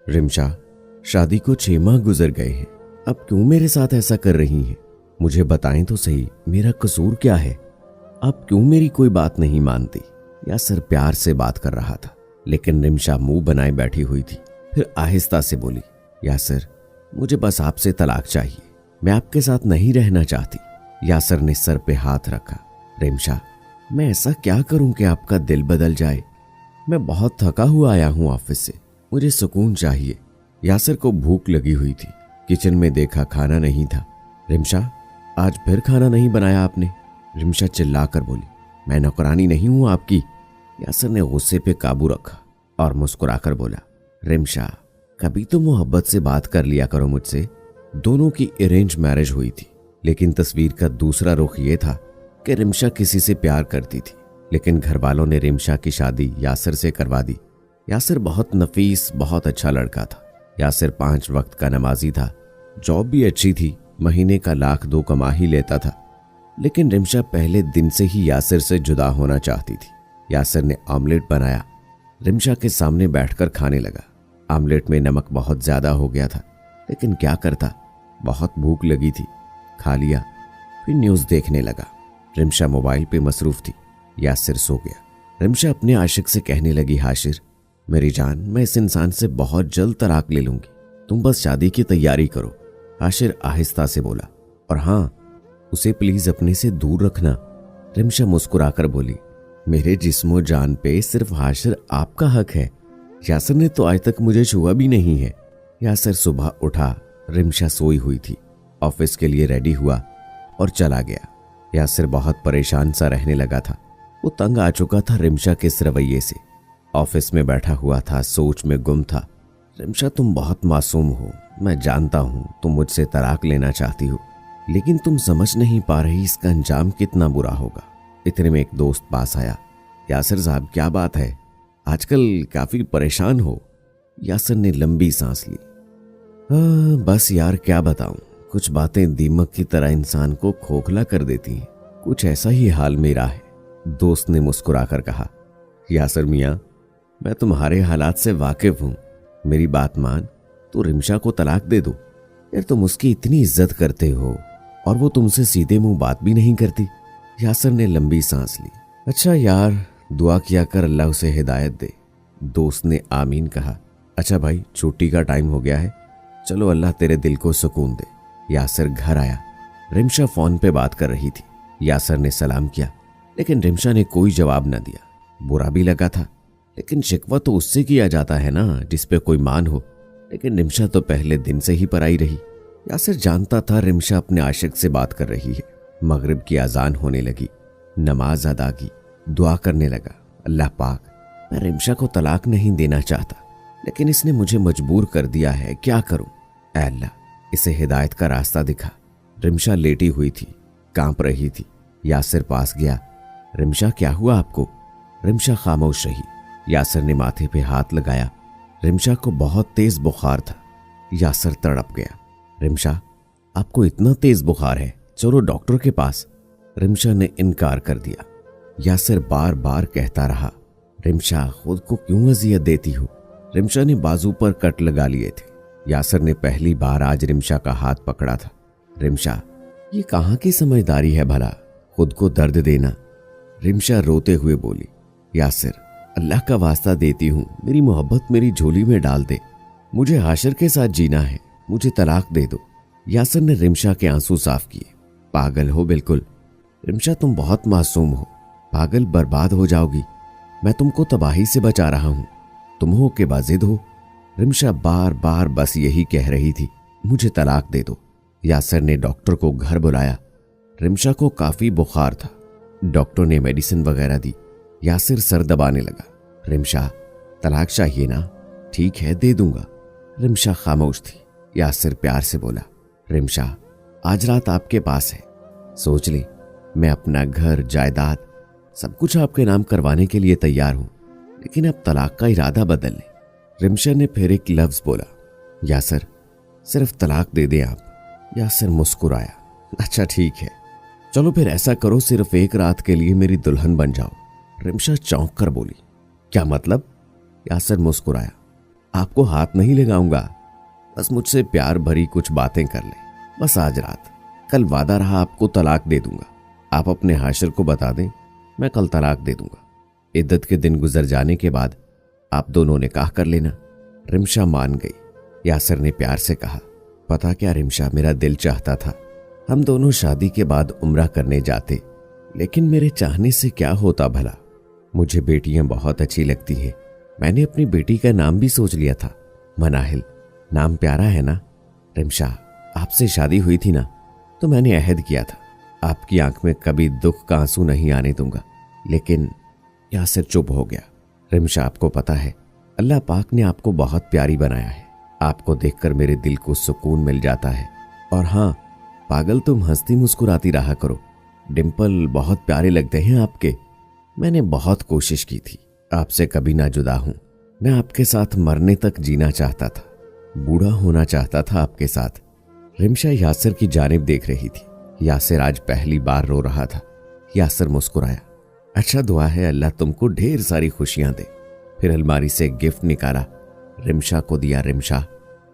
रिमशा, शादी को 6 माह गुजर गए हैं, अब क्यों मेरे साथ ऐसा कर रही हैं? मुझे बताएं तो सही, मेरा कसूर क्या है? आप क्यों मेरी कोई बात नहीं मानती? यासर प्यार से बात कर रहा था, लेकिन रिमशा मुंह बनाए बैठी हुई थी। फिर आहिस्ता से बोली, यासर, मुझे बस आपसे तलाक चाहिए, मैं आपके साथ नहीं रहना चाहती। यासर ने सर पे हाथ रखा। रिमशा, मैं ऐसा क्या करूं कि आपका दिल बदल जाए? मैं बहुत थका हुआ आया हूं ऑफिस से, मुझे सुकून चाहिए। यासर को भूख लगी हुई थी। किचन में देखा खाना नहीं था। रिमशा, आज फिर खाना नहीं बनाया आपने? रिमशा चिल्लाकर बोली, मैं नौकरानी नहीं हूं आपकी। यासर ने गुस्से पे काबू रखा और मुस्कुराकर बोला, रिमशा, कभी तो मोहब्बत से बात कर लिया करो मुझसे। दोनों की अरेंज मैरिज हुई थी, लेकिन तस्वीर का दूसरा रुख ये था कि रिमशा किसी से प्यार करती थी, लेकिन घर वालों ने रिमशा की शादी यासर से करवा दी। यासर बहुत नफीस, बहुत अच्छा लड़का था। यासर 5 वक्त का नमाजी था, जॉब भी अच्छी थी, महीने का 1,02,000 कमा ही लेता था। लेकिन रिमशा पहले दिन से ही यासर से जुदा होना चाहती थी। यासर ने ऑमलेट बनाया, रिमशा के सामने बैठकर खाने लगा। ऑमलेट में नमक बहुत ज्यादा हो गया था, लेकिन क्या करता, बहुत भूख लगी थी, खा लिया। फिर न्यूज देखने लगा। रिमशा मोबाइल पे मसरूफ थी। यासर सो गया। रिमशा अपने आशिक से कहने लगी, हाशिर, मेरी जान, मैं इस इंसान से बहुत जल्द तलाक ले लूंगी, तुम बस शादी की तैयारी करो। हाशिर आहिस्ता से बोला, और हाँ, उसे प्लीज अपने से दूर रखना। रिमशा मुस्कुराकर बोली, मेरे जिस्मो जान पे सिर्फ हाशिर आपका हक है। यासर ने तो आज तक मुझे छुआ भी नहीं है। यासर सुबह उठा। रिमशा सोई हुई थी। ऑफिस के लिए रेडी हुआ और चला गया। यासर बहुत परेशान सा रहने लगा था। वो तंग आ चुका था रिमशा के इस रवैये से। ऑफिस में बैठा हुआ था, सोच में गुम था। रिमशा, तुम बहुत मासूम हो, मैं जानता हूं तुम मुझसे तलाक लेना चाहती हो, लेकिन तुम समझ नहीं पा रही इसका अंजाम कितना बुरा होगा। इतने में एक दोस्त पास आया। यासर साहब, क्या बात है, आजकल काफी परेशान हो? यासर ने लंबी सांस ली। बस यार, क्या बताऊं, कुछ बातें दीमक की तरह इंसान को खोखला कर देती हैं। कुछ ऐसा ही हाल मेरा है। दोस्त ने मुस्कुराकर कहा, यासर मियां, मैं तुम्हारे हालात से वाकिफ हूं, मेरी बात मान, तो रिमशा को तलाक दे दो। यार, तुम उसकी इतनी इज्जत करते हो और वो तुमसे सीधे मुंह बात भी नहीं करती। यासर ने लंबी सांस ली। अच्छा यार, दुआ किया कर अल्लाह उसे हिदायत दे। दोस्त ने आमीन कहा। अच्छा भाई, छुट्टी का टाइम हो गया है, चलो अल्लाह तेरे दिल को सुकून दे। यासर घर आया। रिमशा फोन पे बात कर रही थी। यासर ने सलाम किया, लेकिन रिमशा ने कोई जवाब न दिया। बुरा भी लगा था, लेकिन शिकवा तो उससे किया जाता है ना जिस पे कोई मान हो। लेकिन रिमशा तो पहले दिन से ही पराई रही। यासर जानता था रिमशा अपने आशिक से बात कर रही है। मगरिब की अजान होने लगी। नमाज अदा की, दुआ करने लगा, अल्लाह पाक, मैं रिमशा को तलाक नहीं देना चाहता, लेकिन इसने मुझे मजबूर कर दिया है, क्या करूं? ऐ अल्लाह, इसे हिदायत का रास्ता दिखा। रिमशा लेटी हुई थी, कांप रही थी। यासर पास गया। रिमशा, क्या हुआ आपको? रिमशा खामोश रही। यासर ने माथे पे हाथ लगाया। रिमशा को बहुत तेज बुखार था। यासर तड़प गया। रिमशा, आपको इतना तेज बुखार है, चलो डॉक्टर के पास। रिमशा ने इनकार कर दिया। यासर बार बार कहता रहा, रिमशा, खुद को क्यों अजियत देती हो? रिमशा ने बाजू पर कट लगा लिए थे। यासर ने पहली बार आज रिमशा का हाथ पकड़ा था। रिमशा, ये कहाँ की समझदारी है भला, खुद को दर्द देना? रिमशा रोते हुए बोली, यासर, अल्लाह का वास्ता देती हूँ, मेरी मोहब्बत मेरी झोली में डाल दे, मुझे हाशिर के साथ जीना है, मुझे तलाक दे दो। यासर ने रिमशा के आंसू साफ किए। पागल हो बिल्कुल। रिमशा, तुम बहुत मासूम हो, पागल बर्बाद हो जाओगी। मैं तुमको तबाही से बचा रहा हूं, तुम हो के बाजिद हो। रिमशा बार बार बस यही कह रही थी, मुझे तलाक दे दो। यासर ने डॉक्टर को घर बुलाया। रिमशा को काफी बुखार था। डॉक्टर ने मेडिसिन वगैरह दी। यासर सर दबाने लगा। रिमशा, तलाक चाहिए ना? ठीक है, दे दूंगा। रिमशा खामोश थी। यासर प्यार से बोला, रिमशा, आज रात आपके पास है, सोच ले, मैं अपना घर, जायदाद, सब कुछ आपके नाम करवाने के लिए तैयार हूं, लेकिन अब तलाक का इरादा बदल ले। रिमशा ने फिर एक लफ्ज बोला, यासर, सिर्फ तलाक दे दें आप। यासर मुस्कुराया। अच्छा ठीक है, चलो फिर ऐसा करो, सिर्फ एक रात के लिए मेरी दुल्हन बन जाओ। रिमशा चौंक कर बोली, क्या मतलब? यासर मुस्कुराया, आपको हाथ नहीं लगाऊंगा, बस मुझसे प्यार भरी कुछ बातें कर ले, बस आज रात। कल वादा रहा आपको तलाक दे दूंगा। आप अपने हाशिर को बता दें, मैं कल तलाक दे दूंगा। इद्दत के दिन गुजर जाने के बाद आप दोनों निकाह कर लेना। रिमशा मान गई। यासिर ने प्यार से कहा, पता क्या रिमशा, मेरा दिल चाहता था हम दोनों शादी के बाद उम्रा करने जाते, लेकिन मेरे चाहने से क्या होता भला। मुझे बेटियां बहुत अच्छी लगती हैं। मैंने अपनी बेटी का नाम भी सोच लिया था, मनाहिल। नाम प्यारा है ना। रिमशा, आपसे शादी हुई थी ना, तो मैंने अहद किया था आपकी आंख में कभी दुख का आंसू नहीं आने दूंगा। लेकिन यासिर चुप हो गया। रिमशा, आपको पता है अल्लाह पाक ने आपको बहुत प्यारी बनाया है। आपको देखकर मेरे दिल को सुकून मिल जाता है। और हाँ पागल, तुम हंसती मुस्कुराती रहा करो। डिम्पल बहुत प्यारे लगते हैं आपके। मैंने बहुत कोशिश की थी आपसे कभी ना जुदा हूं। मैं आपके साथ मरने तक जीना चाहता था, बूढ़ा होना चाहता था आपके साथ। रिमशा यासिर की जानिब देख रही थी। यासिर आज पहली बार रो रहा था। यासिर मुस्कुराया, अच्छा दुआ है अल्लाह तुमको ढेर सारी खुशियां दे। फिर अलमारी से गिफ्ट निकाला, रिमशा को दिया। रिमशा,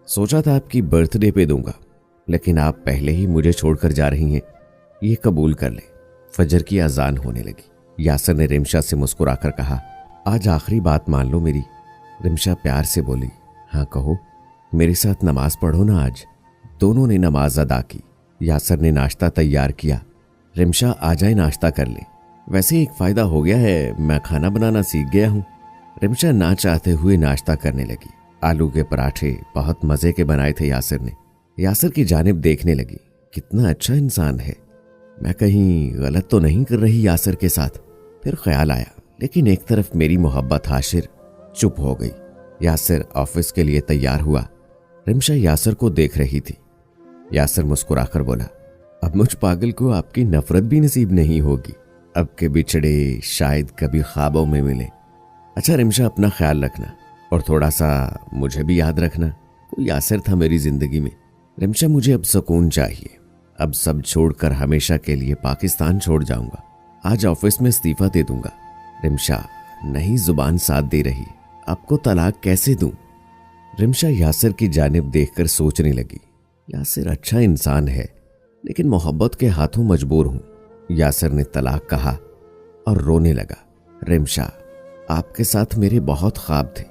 सोचा था आपकी बर्थडे पे दूंगा, लेकिन आप पहले ही मुझे छोड़कर जा रही हैं, ये कबूल कर ले। फजर की अजान होने लगी। यासिर ने रिमशा से मुस्कुराकर कहा, आज आखिरी बात मान लो मेरी। रिमशा प्यार से बोली, हाँ कहो। मेरे साथ नमाज पढ़ो ना आज। दोनों ने नमाज अदा की। यासिर ने नाश्ता तैयार किया। रिमशा, आ जाए नाश्ता कर ले। वैसे एक फायदा हो गया है, मैं खाना बनाना सीख गया हूँ। रिमशा ना चाहते हुए नाश्ता करने लगी। आलू के पराठे बहुत मजे के बनाए थे यासिर ने। यासिर की जानिब देखने लगी, कितना अच्छा इंसान है। मैं कहीं गलत तो नहीं कर रही यासिर के साथ। फिर ख्याल आया, लेकिन एक तरफ मेरी मोहब्बत हाशिर। चुप हो गई। यासिर ऑफिस के लिए तैयार हुआ। रिमशा यासिर को देख रही थी। यासिर मुस्कुराकर बोला, अब मुझ पागल को आपकी नफरत भी नसीब नहीं होगी। अब के बिछड़े शायद कभी ख्वाबों में मिले। अच्छा रिमशा, अपना ख्याल रखना और थोड़ा सा मुझे भी याद रखना। कोई यासिर था मेरी जिंदगी में। रिमशा, मुझे अब सुकून चाहिए। अब सब छोड़कर हमेशा के लिए पाकिस्तान छोड़ जाऊंगा। आज ऑफिस में इस्तीफा दे दूंगा। रिमशा, नहीं जुबान साथ दे रही, आपको तलाक कैसे दूं। रिमशा यासिर की जानिब देखकर सोचने लगी, यासिर अच्छा इंसान है, लेकिन मोहब्बत के हाथों मजबूर हूं। यासिर ने तलाक कहा और रोने लगा। रिमशा, आपके साथ मेरे बहुत ख्वाब थे।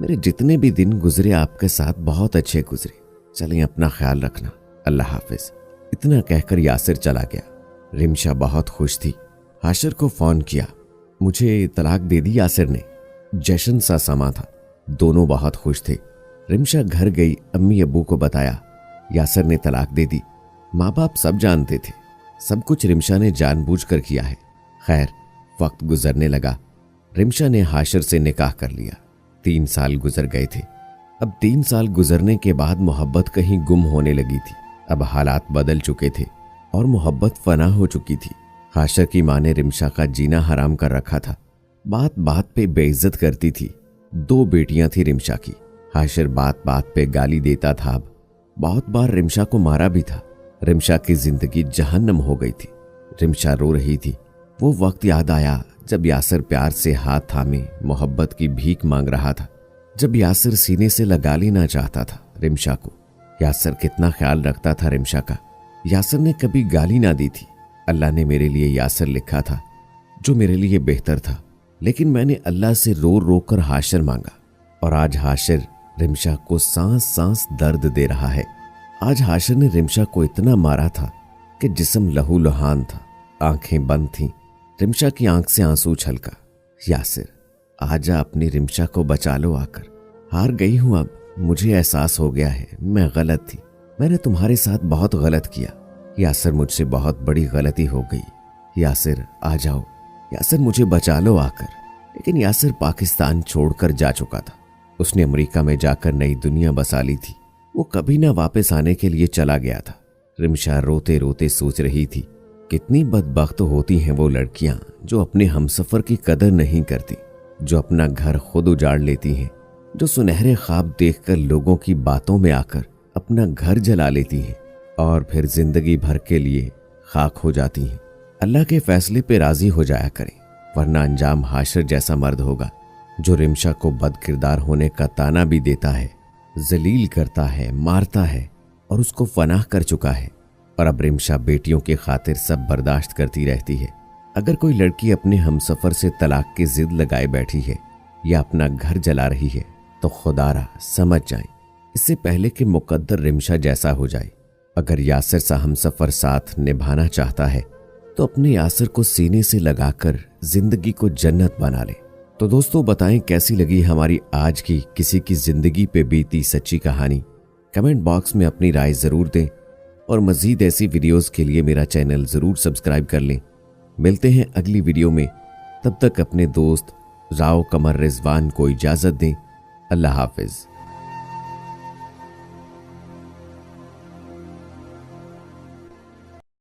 मेरे जितने भी दिन गुजरे आपके साथ बहुत अच्छे गुजरे। चलें, अपना ख्याल रखना, अल्लाह हाफिज। इतना कहकर यासिर चला गया। रिमशा बहुत खुश थी। हाशिर को फोन किया, मुझे तलाक दे दी यासिर ने। जश्न सा समा था। दोनों बहुत खुश थे। रिमशा घर गई, अम्मी अब्बू को बताया, यासिर ने तलाक दे दी। माँ बाप सब जानते थे। सब कुछ रिमशा ने जानबूझकर किया है। खैर, वक्त गुजरने लगा। रिमशा ने हाशिर से निकाह कर लिया। 3 साल गुजर गए थे। अब 3 साल गुजरने के बाद मोहब्बत कहीं गुम होने लगी थी। अब हालात बदल चुके थे और मोहब्बत फना हो चुकी थी। हाशिर की माँ ने रिमशा का जीना हराम कर रखा था। बात बात पे बेइज्जत करती थी। 2 बेटियां थी रिमशा की। हाशिर बात बात पे गाली देता था। अब बहुत बार रिमशा को मारा भी था। रिमशा की जिंदगी जहन्नम हो गई थी। रिमशा रो रही थी। वो वक्त याद आया जब यासिर प्यार से हाथ थामे मोहब्बत की भीख मांग रहा था। जब यासिर सीने से लगा लेना चाहता था रिमशा को। यासिर कितना ख्याल रखता था रिमशा का। यासिर ने कभी गाली ना दी थी। अल्लाह ने मेरे लिए यासिर लिखा था, जो मेरे लिए बेहतर था, लेकिन मैंने अल्लाह से रो रो कर हाशिर मांगा। और आज हाशिर रिमशा को सांस सांस दर्द दे रहा है। आज हाशिर ने रिमशा को इतना मारा था कि जिस्म लहू लुहान था। आंखें बंद थीं। रिमशा की आंख से आंसू छलका। यासिर, आजा, अपनी रिमशा को बचा लो आकर। हार गई हूं अब। मुझे एहसास हो गया है मैं गलत थी। मैंने तुम्हारे साथ बहुत गलत किया। यासिर, मुझसे बहुत बड़ी गलती हो गई। यासिर, आ जाओ। यासिर, मुझे बचा लो आकर। लेकिन यासिर पाकिस्तान छोड़कर जा चुका था। उसने अमेरिका में जाकर नई दुनिया बसा ली थी। वो कभी ना वापस आने के लिए चला गया था। रिमशा रोते रोते सोच रही थी, कितनी बदबख्त होती हैं वो लड़कियां जो अपने हमसफर की कदर नहीं करती, जो अपना घर खुद उजाड़ लेती हैं, जो सुनहरे ख्वाब देखकर लोगों की बातों में आकर अपना घर जला लेती हैं और फिर जिंदगी भर के लिए खाक हो जाती हैं। अल्लाह के फैसले पे राजी हो जाया करें, वरना अंजाम हाशिर जैसा मर्द होगा। जो रिमशा को बदकिरदार होने का ताना भी देता है, जलील करता है, मारता है और उसको फनाह कर चुका है। और अब रिमशा बेटियों की खातिर सब बर्दाश्त करती रहती है। अगर कोई लड़की अपने हमसफर से तलाक की जिद लगाए बैठी है या अपना घर जला रही है तो खुदारा समझ जाए, इससे पहले कि मुकद्दर रिमशा जैसा हो जाए। अगर यासिर सा हमसफर साथ निभाना चाहता है तो अपने यासिर को सीने से लगाकर जिंदगी को जन्नत बना ले। तो दोस्तों बताएं कैसी लगी हमारी आज की किसी की जिंदगी पे बीती सच्ची कहानी। कमेंट बॉक्स में अपनी राय जरूर दें और मजीद ऐसी वीडियोस के लिए मेरा चैनल जरूर सब्सक्राइब कर लें। मिलते हैं अगली वीडियो में, तब तक अपने दोस्त राव कमर रिजवान को इजाजत दें। अल्लाह हाफिज।